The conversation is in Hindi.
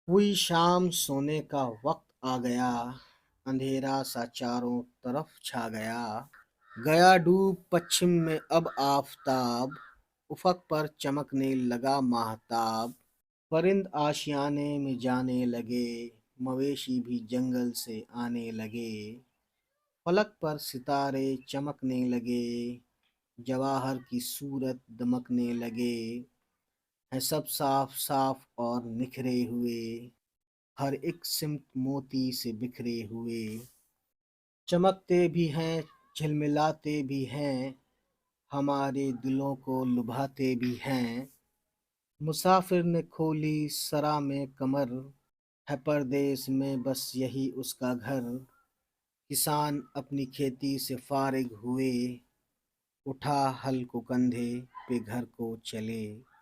हुई शाम सोने का वक्त आ गया। अंधेरा सा चारों तरफ छा गया। गया डूब पश्चिम में अब आफताब। उफक पर चमकने लगा माहताब। परिंद आशियाने में जाने लगे। मवेशी भी जंगल से आने लगे। फलक पर सितारे चमकने लगे। जवाहर की सूरत दमकने लगे। है सब साफ साफ और निखरे हुए। हर एक सिमत मोती से बिखरे हुए। चमकते भी हैं, झिलमिलाते भी हैं, हमारे दिलों को लुभाते भी हैं। मुसाफिर ने खोली सरा में कमर। है परदेस में बस यही उसका घर। किसान अपनी खेती से फारिग हुए। उठा हल को कंधे पे घर को चले।